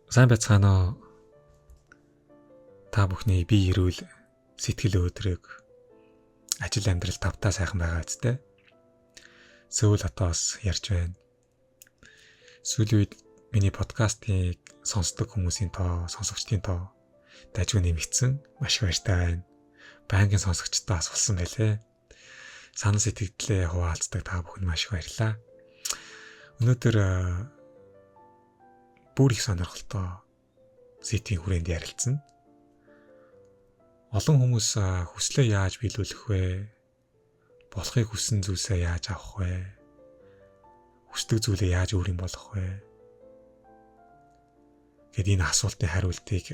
Сайн байцгаана уу? Та бүхний бие эрүүл сэтгэл өөдрөг ажил амьдрал тавтаа сайхан байгаа үсттэй. Сөүл хотоос ярьж байна. Сүүлийн үед миний подкастыг сонсдог хүмүүсийн тоо, сонсогчдын тоо дайггүй нэмэгдсэн. Маш их баяртай байна. Байнгын сонсогчдоо асуулсан байлээ. Санаа сэтгэлдээ хуваалцдаг та бүхэнд маш их баярлалаа. Өнөөдөр бүр их сонирхолтой сэдвийн хүрээнд ярилцсан. Олон хүмүүс хүслээ яаж биелүүлэх вэ? Болохыг хүссэн зүйлсээ яаж авах вэ? Хүсдэг зүйлээ яаж өөрийн болгох вэ? Гэт энэ асуултын хариултыг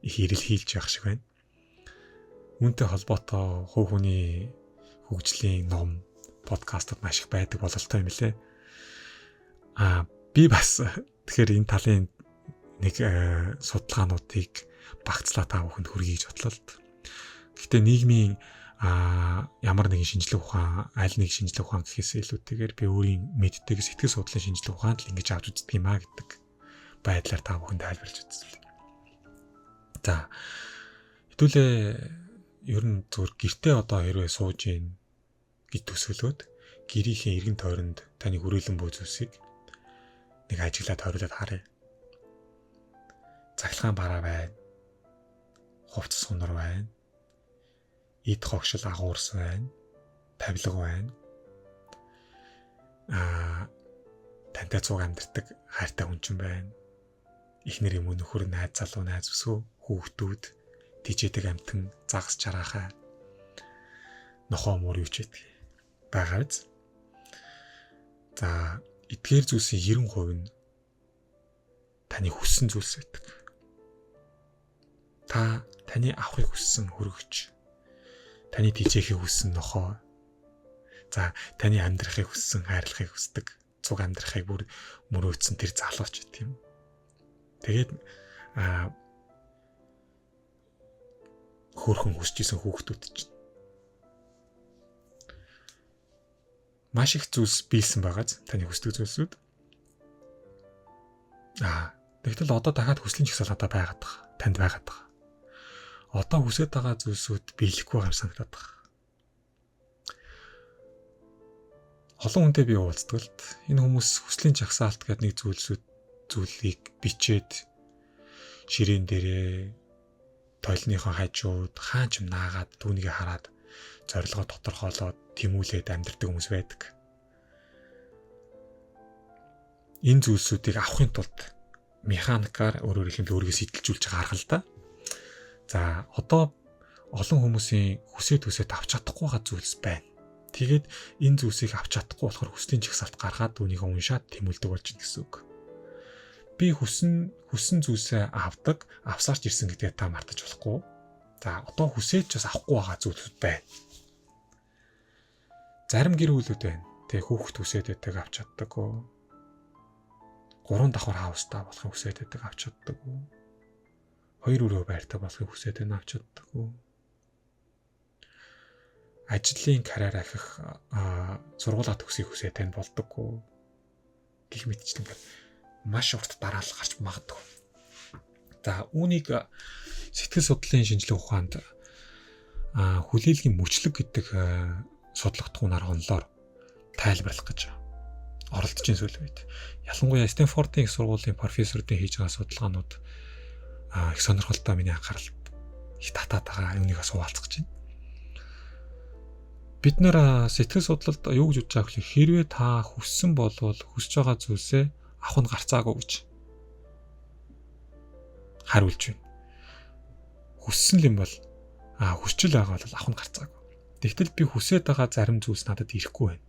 их эрэлхийлж явах шиг байна. Үүнтэй холбоотой хувь хүний хөгжлийн ном, подкастууд маш их байдаг бололтой юм лээ. Би бас тэгэхээр энэ талын нэг судалгаануудыг багцлаа та бүхэнд хүргэе гэж бодлоо л. Гэхдээ нийгмийн ямар нэгэн шинжлэх ухаан, аль нэг шинжлэх ухаан гэхээс илүүтэйгээр би өөрийн мэддэг сэтгэл судлалын шинжлэх ухаанд л ингэж авч үздэг юм а гэдэг байдлаар та бүхэнд тайлбарлаж үзлээ. За хэдүүлээ ер нь зөвхөн гэртээ одоо хэрвээ сууж ийн гэж төсөөлөөд гэрийнхээ эргэн тойронд таны хүрээлэн буй зүйлсийг нэг ажиглаад хориулаад харъя. Цахилгаан бараа байна. Хувцас сунар байна. Эд хогшил агуурс байна. Тавилга байна. Тантай цуг амьдардаг хайртай хүн чинь байна. Эхнэр юм уу нөхөр, найз залуу, найз өсгөө, хүүхдүүд, тижээдэг амтан, загас чараахай. Нохоо мөр юу ч гэдэг. Байгаа биз? За, эдгээр зүйлсийн 90% нь таны хүссэн зүйлс байдаг. Таны авахыг хүссэн хөргөч, таны тижээхийг хүссэн нохоо, за таны амьдрахыг хүссэн хайрлахыг хүсдэг, цуг амьдрахыг бүр мөрөөдсөн тэр залууч гэдэг юм. Тэгээд хөөрхөн хүсэж исэн хүүхдүүд чинь маш их зүйлс биелсэн байгааз таны хүсдэг зүйлсүүд. Тэгтэл одоо дахиад хүслийн чигсэл одоо байгаад байгаа. Танд байгаад байгаа. Одоо хүсэж байгаа зүйлсүүд биелэхгүй байгаа санагдаад байгаа. Олон хүнтэй би уулздаг л энэ хүмүүс хүслийн чагсаалт гэдэг нэг зүйлийг бичээд ширээн дээрээ тойлныхоо хажууд хаан ч наагаад түүнийг хараад зорилгоо тодорхойлоод тэмүүлээд амьдардаг хүмүүс байдаг. Энэ зүйлсүүдийг авахын тулд механикаар өөрөөр хэлбэл өөрийгөө сэтэлжүүлж байгаа арга л да. За одоо олон хүмүүсийн хүсээд авч чадахгүй байгаа зүйлс байна. Тэгээд энэ зүйлсийг авч чадахгүй болохоор хүслийн чагсаалт гаргаад үүнийг уншаад тэмүүлдэг болж байна гэсэн үг. Би хүссэн зүйлсээ авдаг, авсаарч ирсэн гэдгээ та мартаж болохгүй. За одоо хүсэж бас авахгүй байгаа зүйлсүүд байна. Зарим гэр бүлүүд байна. Тэг хүүхэд хүсээд байдаг авч чаддаггүй. 3 давхар хаустай болохыг хүсээд байдаг авч чаддаггүй. 2 өрөө байртай болохыг хүсээд байна авч чаддаггүй. Ажлын карьер ахих сургуулаа төгсөхийг хүсээд байна болдоггүй. Гэх мэтчлэн маш урт дараалал гарч магадгүй. За үүнийг сэтгэл судлалын шинжлэх ухаанд хүлээлгийн мөчлөг гэдэг судлах туунаар онлоор тайлбарлах гэж оролдож ин сүүлийн үед. Ялангуяа Стэнфордын их сургуулийн профессоруудын хийж байгаа судалгаанууд их сонирхолтой миний анхаарал их татаад байгаа үүнийгээс хуваалцах гэж байна. Бид нэр сэтгэл судлалд юу гэж үзэж байгаа вэ? Хэрвээ та хүссэн болвол хүсэж байгаа зүйлсээ авах нь гарцаагүй гэж хариулж байна. Хүссэн юм бол хүсчил байгаа бол авах нь гарцаагүй. Тэгтэл би хүсээд байгаа зарим зүйлс надад ирэхгүй байна.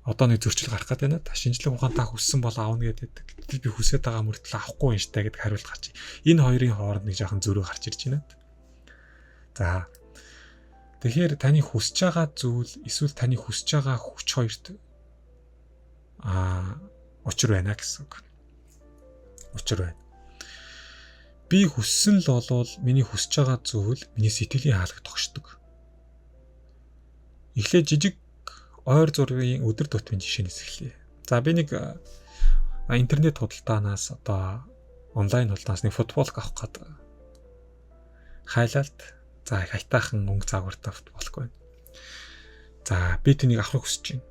Одоо нэг зөрчил гарах гэдэг байна. Шинжлэх ухаан та хүссэн бол аавна гэдэг. Тэгтэл би хүсээд байгаа мөртлөө авахгүй юм штэ гэдэг хариулт гарч. Энэ хоёрын хооронд нэг жоохон зөрүү гарч ирж байна. За. Тэгэхээр таны хүсэж байгаа зүйл эсвэл таны хүсэж байгаа хүч хоёрт учир байна гэсэн үг. Учир байна. Би хүссэн л болвол миний хүсэж байгаа зүйл миний сэтгэлийн хаалгад тогшдог. Эхлээд жижиг ойр зургийн өдөр тутмын жишээнээс эхлэе. За би нэг интернет худалдаанаас одоо онлайн хулдаас нэг футболк авах гэдэг. Хайлалт. За их хайтаахан өнгө загвартай футболк байна. За би тэнийг авахыг хүсэж байна.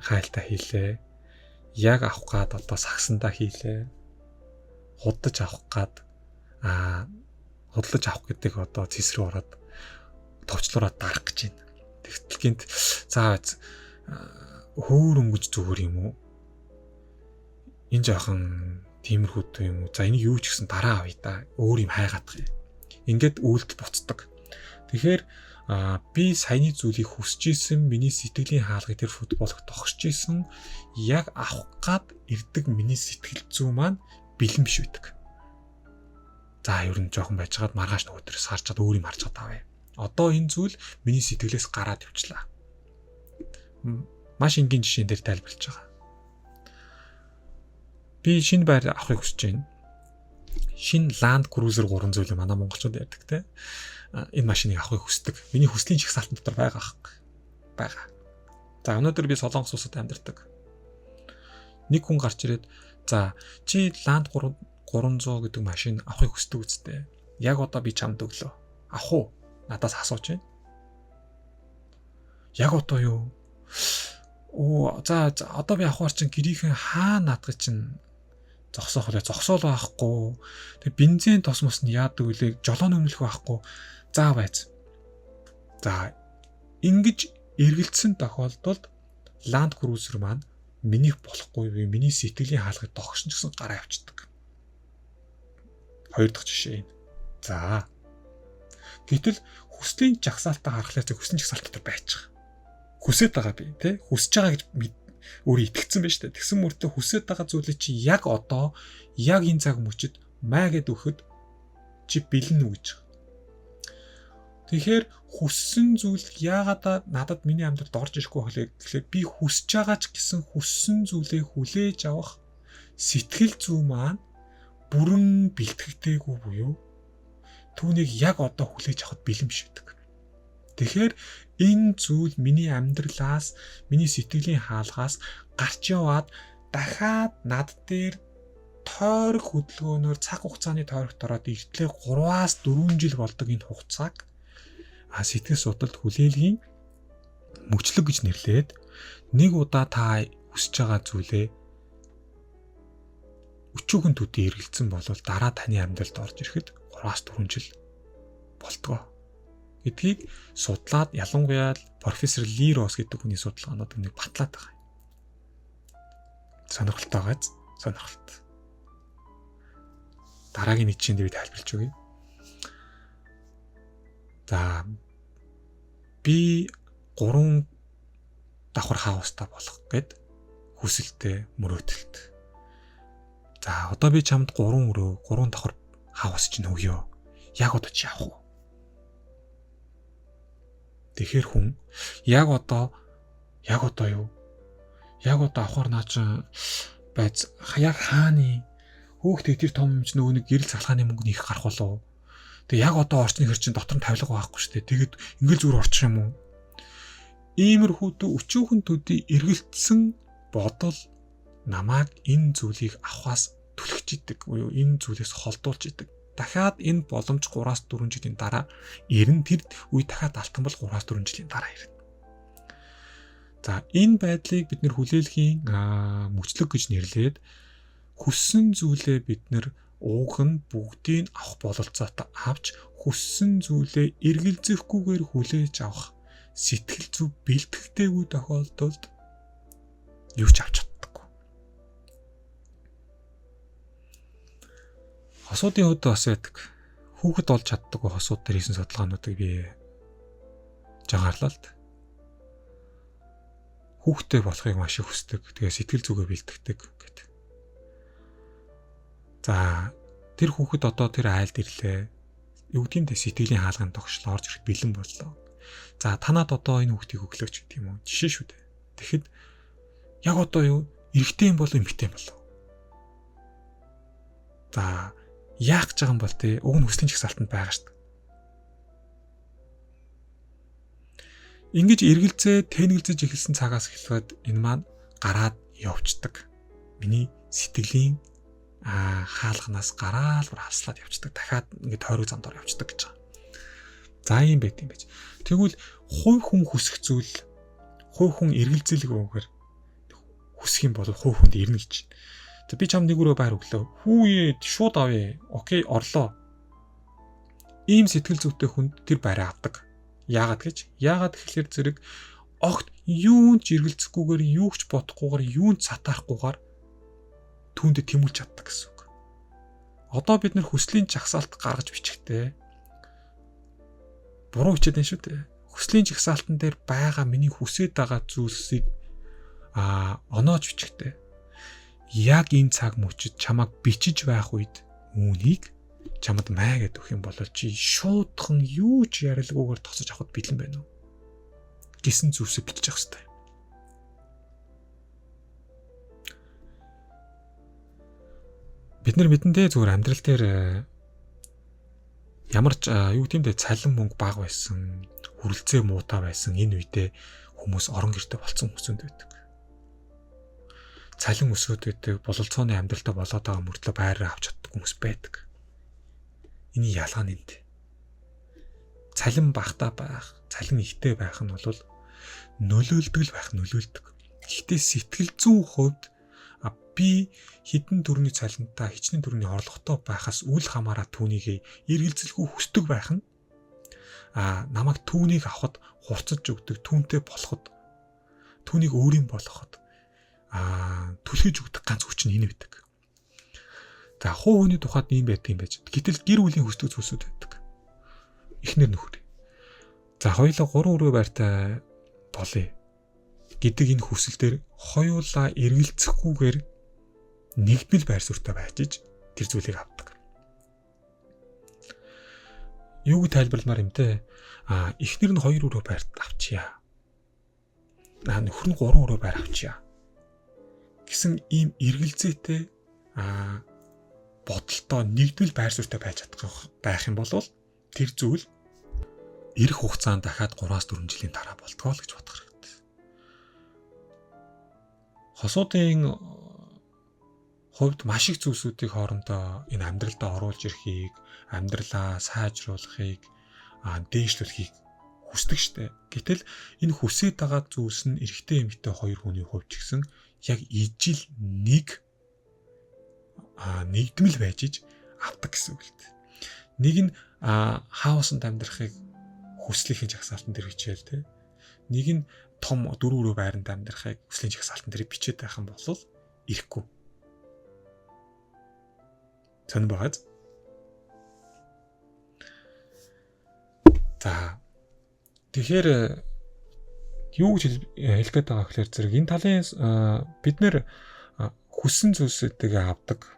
Хайлтаа хийлээ. Яг авах гад одоо сагсандаа хийлээ. Худалдаж авах гад худалдаж авах гэдэг одоо цэс рүү ороод товчлуураа дарах гэж байна. Тэгтэл гинт заа хөөр өнгөж зүгээр юм уу? Энэ жоохон тиймэрхүү юм уу? За энийг юу ч гэсэн дараа авъя да. Өөр юм хайгаадах юм. Ингээд үйлдэл буцдаг. Тэгэхээр би саяны зүйлийг хүсэж исэн, миний сэтгэлийн хаалгыг тэр футболк тогсож исэн, яг авах гад ирдэг миний сэтгэл зүй маань бэлэн биш байдаг. За ер нь жоохон байжгаад маргааш нэг өдрөөс харж чад өөр юм харж чад авъя. Одоо энэ зүйл миний сэтгэлээс гараад явчлаа. Маш энгийн жишээн дээр тайлбарлаж байгаа. Би шинэ байр авахыг хүсэж байна. Шинэ Land Cruiser 300 манай монголчууд ярьдаг те. Энэ машиныг авахыг хүсдэг. Миний хүслийн жагсаалтан дотор байгаа ах. Бага. За өнөөдөр би Солонгос улсад амьдардаг. Нэг хүн гарч ирээд за чи Land 300 гэдэг машин авахыг хүсдэг үстэй. Яг одоо би чамд өглөө. Авах уу? Надаас асууж байна. Яг одоо юу? За одоо би авахар чинь гэрийнхэн хаа наадах чинь зогсоох вэ? Зогсоол байхгүй. Тэг бензин тос мос нь яадаг үлээ? Жолооны өмнөх байхгүй. За байц. За ингэж эргэлцсэн тохиолдолд Land Cruiser маань минийх болохгүй би миний сэтгэлийн хаалгыг тогшин гэсэн гараа явчихдаг. Хоёр дахь жишээ юм. За. Гэтэл хүслийн жагсаалтаа харахлаа хүслийн жагсаалт дотор байчих. Хүсэж байгаа би тий хүсэж байгаа гэж өөрөө итгэцэн байж та. Тэгсэн мөртөө хүсэж байгаа зүйлээ чи яг одоо яг энэ цаг мөчид маягээд өгөхөд чи бэлэн үү гэж. Тэгэхээр хүссэн зүйл яагаад надад миний амьдралд орж ирэхгүй вэ гэхлээр би хүсэж байгаа ч гэсэн хүссэн зүйлээ хүлээж авах сэтгэл зүй маань бүрэн бэлтгэгдээгүй буюу түүнийг яг одоо хүлээж авахд бэлэн биш байдаг. Тэгэхээр энэ зүйл миний амьдралаас, миний сэтгэлийн хаалгаас гарч яваад дахиад над дээр тойрог хөдөлгөөнөөр цаг хугацааны тойрогт ороод эртлээ 3-4 жил болдог энэ хугацааг сэтгэл судлалд хүлээлгийн мөчлөг гэж нэрлээд нэг удаа та хүсэж байгаа зүйлээ өчүүхэн төдий эргэлцсэн бол дараа таны амьдралд орж ирэхэд 3-4 жил болтгоо гэдгийг судлаад ялангуяа профессор Ли Росс гэдэг хүний судалгаанууд нэг батлаад байгаа. Сонирхолтой байгааз сонирхолт. Дараагийн нэг чинь би тайлбарлаж өгье. За би 3 давхар хаустай болох гэд хүсэлтэй мөрөөдөлт. За одоо би чамд 3 давхар хаус чинь өгье. Яг одоо чи авах уу? Тэгэхээр хүн яг одоо юу? Яг одоо авахар наа чи байц яг хааны хөөхтэй тэр том юм чи нөгөө нэг гэрэл цалхааны мөнгө нөх гарах болов. Тэг яг одоо орчны хэр чин дотор нь тавилга байхгүй шүү дээ. Тэгээд ингээл зүгээр орчих юм уу? Иймэрхүү өчүүхэн төдий эргэлтсэн бодол намайг энэ зүйлийг авахаас түлхэж идэг. Буюу энэ зүйлээс холдуулж идэг. Дахиад энэ боломж 3-4 жилийн дараа ирнэ. Тэр үе дахиад алтан бол 3-4 жилийн дараа ирнэ. За энэ байдлыг бид нэр хүлээлгийн мөчлөг гэж нэрлээд хүссэн зүйлээ бид нэр ууг нь бүгдийг авах бололцоотой авч хүссэн зүйлээ эргэлзэхгүйгээр хүлээж авах сэтгэл зүй бэлтгэдэггүй тохиолдолд юу ч авч чаддаггүй. Хосуудын хувьд бас байдаг. Хүүхэд болж чаддаггүй хосууд дээр хийсэн судалгаануудыг би жагарлаа л. Хүүхдтэй болохыг маш их хүсдэг. Тэгээ сэтгэл зүгээ бэлтгэдэг гэдэг. За тэр хүүхэд одоо тэр айлд ирлээ. Юу гэдгийг тэ сэтгэлийн хаалганд тогшлоо орж ирэх бэлэн боллоо. За танад одоо энэ хүүхдийг өглөөч гэдэг юм уу? Жишээ шүү дээ. Тэгэхэд яг одоо юу? Эрэгтэй юм болов эмэгтэй юм болов? За яах гэж байгаа юм бол тэ уг нь хүслийн жагсаалтанд байгаа шүү дээ. Ингэж эргэлзээ, тэнэгэлзэж эхэлсэн цагаас эхлээд энэ маань гараад явцдаг. Миний сэтгэлийн хаалганаас гараал бүр авслаад явцдаг. Дахиад ингээд тойрог замдаар явцдаг гэж байгаа. За юм байт юм байж. Тэгвэл хувь хүн хүсэх зүйл, хувь хүн эргэлзэлэг өгөхөр хүсэх юм бол хувь хүнд ирнэ гэж. За би чам нэг өрөө байр өглөө. Хүүе шууд авъя. Окей, орлоо. Ийм сэтгэл зүйтэй хүнд тэр байраа авдаг. Яагаад гэхэлэр зэрэг огт юунд ч эргэлзэхгүйгээр, юу ч бодохгүйгээр, юунд сатаарахгүйгээр түүндээ тэмүүлж чаддаг гэсэн үг. Одоо бид нэр хүслийн жагсаалт гаргаж бичихтэй. Буруу хичээд байна шүү дээ. Хүслийн жагсаалтан дээр байгаа миний хүсэж байгаа зүйлсийг оноож бичихтэй. Яг энэ цаг мөчид чамайг бичиж байх үед үүнийг чамд маа гэдэг өгөх юм бол чи шуудхан юу ч ярилгүйгээр тосож авахд бэлэн байна уу? Гэсэн зүйлсээ бичиж авах хэрэгтэй. Бид нар мэдэндээ зүгээр амьдрал дээр ямар ч юу гэмдэ цалин мөнгө бага байсан, хүрэлцээ муутай байсан энэ үедээ хүмүүс орон гэрте болцсон хүмүүсүүд байдаг. Цалин өсөд байдаг, бололцооны амьдралтай болоод байгаа мөртлөө байраа авч чаддаг хүмүүс байдаг. Энэ ялгаа нэнд. Цалин багтаа байх, цалин ихтэй байх нь бол нөлөөлдөг л байх, нөлөөлдөг. Гэхдээ сэтгэл зүйн хувьд би хідэн төрний цалинтай, хичнээн төрний орлоготой байхаас үл хамааран түүнийг эргэлзэлгүй хүсдэг байх нь намайг түүнийг авахд хурцж өгдөг, түүнтэй болоход, түүнийг өөрийн болгоход түлхэж өгдөг ганц хүч нь энэ байдаг. За хувь хүний тухайд ийм байдаг юм байж. Гэтэл гэр бүлийн хүсдэг зүйлсүүд байдаг. Эхнэр нөхөр. За хоёулаа 3 өрөө байртай болъё гэдэг энэ хүсэл дээр хоёулаа эргэлзэхгүйгээр нэгдмэл байр суурьтай байж тэр зүйлийг авдаг. Юуг тайлбарламаар юм те? Эхнэр нь 2 өрөө байрт авчия. Нөхөр нь 3 өрөө байр авчия. Гэсэн ийм эргэлзээтэй бодолтой нэгдмэл байр суурьтай байж чадах байх юм бол тэр зүйл ирэх хугацаанд дахиад 3-4 жилийн дараа болтгоо л гэж бодох хэрэгтэй. Хосуудын хувьд маш их зүйлсүүдийг хоорондоо энэ амьдралдаа оруулж ирэхийг, амьдралаа сайжруулахыг, дээшлүүлэхийг хүсдэг штэ. Гэтэл энэ хүсэж байгаа зүйлс нь эрэгтэй эмэгтэй хоёр хүний хувьд ч гэсэн яг ижил нэгдмэл байж авдаг гэсэн үг л дээ. Нэг нь хаусанд амьдрахыг хүслийнхээ жагсаалтан дээр хичээл тэ. Нэг нь том 4 өрөө байранд амьдрахыг хүслийн жагсаалтан дээр бичээд байх юм бол ирэхгүй. Сонь багаз. За тэгэхээр юу гэж хэлэх гээд байгаа гэхээр зэрэг энэ талын бид нэр хүссэн зүйлсүүдийг авдаг.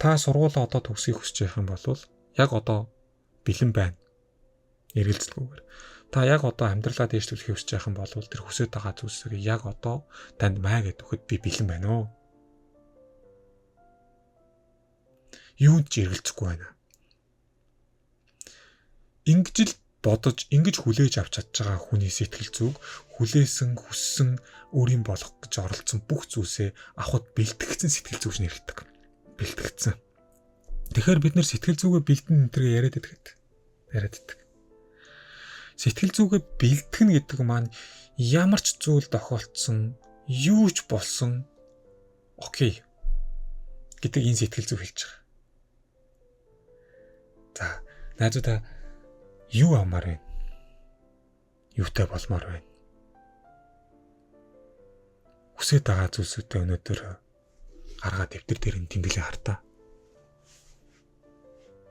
Та сургуулаа одоо төгсөхийг хүсэж байх юм бол яг одоо бэлэн байна. Эргэлзэлгүйгээр. Та яг одоо амьдралаа дээшлүүлэхийг хүсэж байх юм бол тэр хүсэж байгаа зүйлсийг яг одоо танд маа гэдэг өгөхөд би бэлэн байна уу? Юунд ч эргэлзэхгүй байна. Ингэж л бодож, ингэж хүлээж авч чадж байгаа хүний сэтгэл зүг хүлээсэн, хүссэн, өөрийн болох гэж оролцсон бүх зүйлсээ авахд бэлтгэгдсэн сэтгэл зүг нэрэлдэг. Бэлтгэгдсэн. Тэгэхээр бид нэр сэтгэл зүгээ бэлтэн энтергээ яриад байдаг. Сэтгэл зүгээ бэлтгэн гэдэг маань ямар ч зүйл тохиолдсон, юу ч болсон окей гэдэг энэ сэтгэл зүг хэлж байгаа. За, найзуудаа юу амаар вэ? Юутай болмоор вэ? Хүсэж байгаа зүйлсүүдээ өнөөдөр гаргаад дэвтэр дээр нь тэмдэглээ хартаа.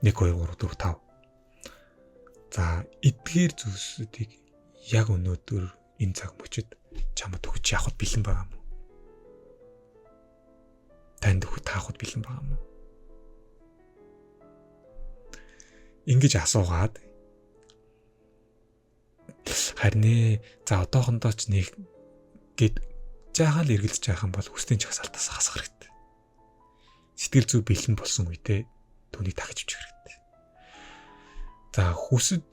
1 2 3 4 5. За, эдгээр зүйлсүүдийг яг өнөөдөр энэ цаг мөчид чамд өгч явахд бэлэн байгаа юм уу? Танд өгөх таахад бэлэн байгаа юм уу? Ингэж асуугаад харин за одоохондоо ч нэг гэд жаахан л эргэлж байгаа юм бол хүслийн жагсаалтаас хасах хэрэгтэй. Сэтгэл зүй бэлэн болсон үедээ түүнийг дахиж авчих хэрэгтэй. За хүсэд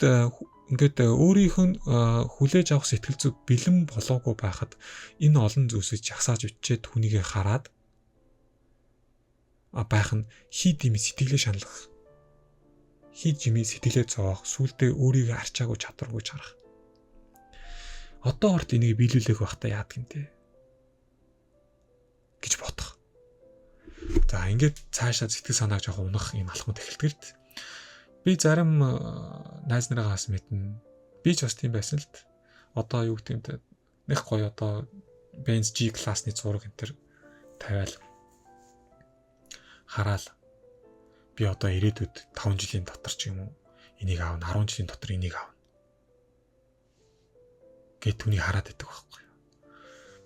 ингээд өөрийнх нь хүлээж авах сэтгэл зүй бэлэн болоогүй байхад энэ олон зүйлсийг жагсааж үтчихэд түүнийг хараад байх нь хид юм сэтгэлээ шаналгах. Хид юм сэтгэлээ зоох, сүултээ өөрийгөө арчаагүй чадваргүй чарах. Одоо хорт энийг биелүүлэх байхдаа яадаг юм те гэж бодох. За ингээд цаашаа сэтгэл санааг жоохон унах юм алхмад эхэлдэг л дээ. Би зарим найз нараагаас мэднэ. Би ч бас тийм байсан л дээ. Одоо юу гэдэг юм те нэг гоё одоо Benz G классны зураг энэ төр тавиал хараал би одоо ирээдүйд 5 жилийн дотор ч юм уу энийг аавна, 10 жилийн дотор энийг аавна гэт түүний хараад байдаг байхгүй юу.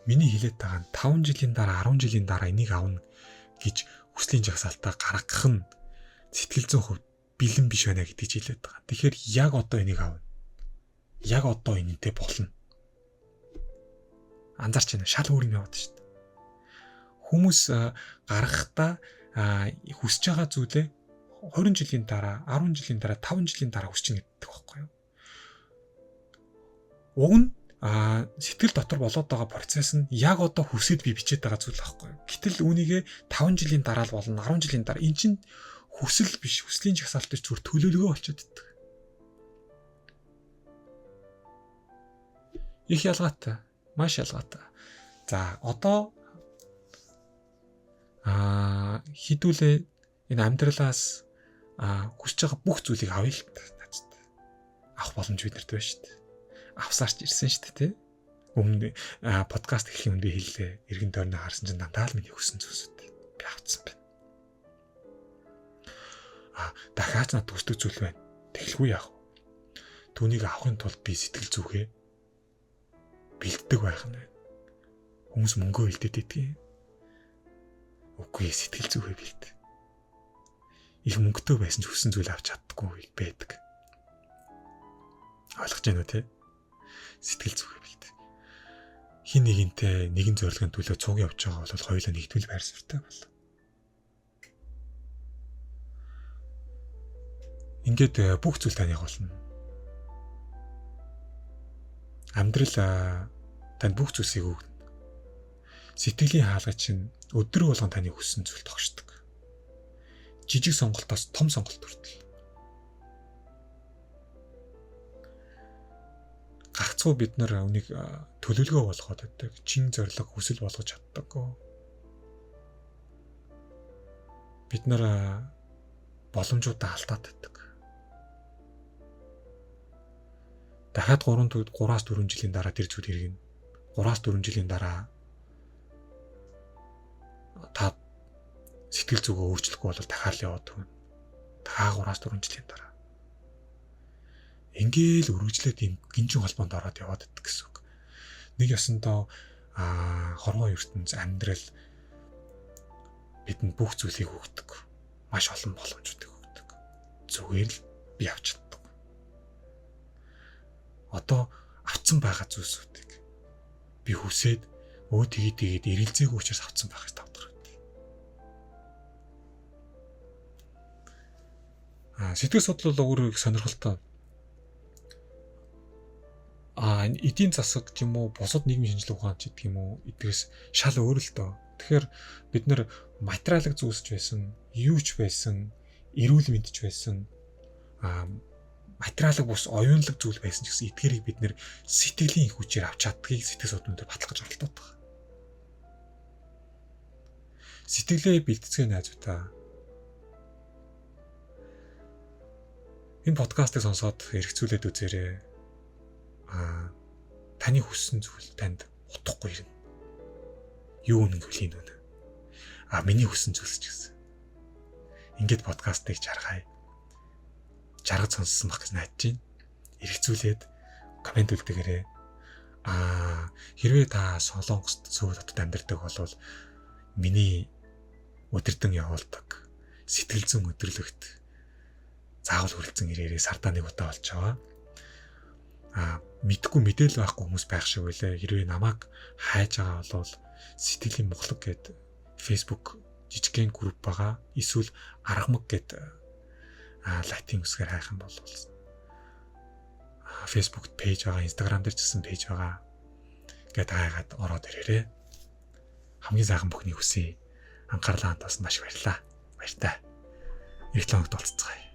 Миний хэлээд байгаа нь 5 жилийн дараа 10 жилийн дараа энийг аавна гэж хүслийн жагсаалтаа гаргах нь сэтгэл зүйн хувьд бэлэн биш байна гэдгийг хэлээд байгаа. Тэгэхээр яг одоо энийг аавна. Яг одоо энэтэй болно. Анзаарч байна. Шал өөр юм яваад шүү дээ. Хүмүүс гаргахдаа хүсэж байгаа зүйлээ 20 жилийн дараа, 10 жилийн дараа, 5 жилийн дараа хүсэж нэгддэг байхгүй юу? Уг нь сэтгэл дотор болоод байгаа процесс нь яг одоо хүсэд би бичээд байгаа зүйл байхгүй юу? Гэтэл үүнийгээ 5 жилийн дараа л болно, 10 жилийн дараа. Энд чинь хүсэл биш, хүслийн жагсаалт биш зүгээр төлөвлөгөө болчиход иддэг. Их ялгаатай, маш ялгаатай. За одоо хідүүлээ энэ амьдралаас хүсэж байгаа бүх зүйлийг авъя л таачд. Авах боломж биднэрт байна шүү дээ. Авсаарч ирсэн шүү дээ, тий. Өмнө подкаст эхлэхийн өмнө би хэллээ. Иргэн тойрноо харсан чинь дандаа л миний хүссэн зүйлсүүд би авцсан байна. Дахиад надад хүсдэг зүйл байна. Тэглгүй яах вэ? Түүнийг авахын тулд би сэтгэл зүгээ бэлддэг байх нь байна. Хүмүүс мөнгөө хилдэд идэх. Үгүй сэтгэл зүгээ бэлд. Их мөнгөтэй байсан ч хүссэн зүйл авч чаддаггүй байдаг. Ойлгож байна уу те? Сэтгэл зүгээ бэлд. Хин нэгэнтэй нэгэн зорилгын төлөө цуг явж байгаа бол хоёулаа нэгтгэл байр суурьтай бол. Ингээд бүх зүйл таних болно. Амьдрал танд бүх зүйлсийг өгнө. Сэтгэлийн хаалгач чинь өдөр болгон таны хүссэн зүйл тогшдог. Жижиг сонголтоос том сонголт хүртэл. Гагцхүү бид нар үнийг төлөвлөгөө болгоод байдаг. Чин зориг хүсэл болгож чаддаг. Бид нар боломжуудаа алдаад байдаг. Дахиад 3-аас 4 жилийн дараа тэр зүйл иргэнэ. 3-аас 4 жилийн дараа та сэтгэл зүгөө өөрчлөхгүй бол дахиад л яваад өгнө. Дахиад 3-аас 4 жилийн дараа. Ингээл үргэлжлээд ийм гинжин холбоонд ороод яваад идэх гэсэн үг. Нэг ёсондоо хорвоо ертөнц амьдрал бидэнд бүх зүйлийг өгдөг. Маш олон боломжуудыг өгдөг. Зүгээр л би авч чаддаг. Одоо авцсан байгаа зүйлсүүдийг би хүсээд тэгээд эргэлзээгүй учраас авцсан байх гэж тавдаг. Сэтгэл судлал өөрөө их сонирхолтой. Эдийн засаг ч юм уу, бусад нийгмийн шинжилгээ ухаан ч гэдэг юм уу, эдгээс шал өөр л доо. Тэгэхээр бид нар материалыг зүүсч байсан, юуч байсан, эрүүл мэндч байсан, материалыг бус оюунлаг зүйл байсан ч гэсэн эдгээрийг бид нэр сэтгэлийн хүчээр авч чаддгийг сэтгэл судлалын дээр батлах гэж оролдоод байгаа. Сэтгэлээ бэлтгэцгээ найзуудаа. Энэ подкастыг сонсоод эргцүүлээд үзээрэй. Таны хүссэн зүйл танд утахгүй ирнэ. Юу нэг хүлийн үнэ. Миний хүссэн зүйлс ч гэсэн. Ингээд подкастыг жаргая. Жаргаж сонссон баг гэж найдаж байна. Эргцүүлээд комент үлдээгээрэй. Хэрвээ та Солонгост Сөү хотод амьдардаг бол миний өдөртөн явуулдаг сэтгэл зүйн өдрөлгөт заавал хүрэлцэн ирээрээ сардаа нэг удаа болж байгаа. Мэдхгүй мэдээл байхгүй хүмүүс байх шиг байлаа. Хэрвээ намайг хайж байгаа бол сэтгэлийн мухлаг гэд Facebook жижигхэн групп байгаа. Эсвэл аргамаг гэд латин үсгээр хайх юм бол Facebook пэйж байгаа, Instagram дээр ч гэсэн пэйж байгаа. Гэт хайгаад ороод ирээрээ. Хамгийн сайхан бүхний хүсье. Анхаарлаа хандуулсан маш баярлалаа. Баяр та. Ирэх лоногт уулзцгаая.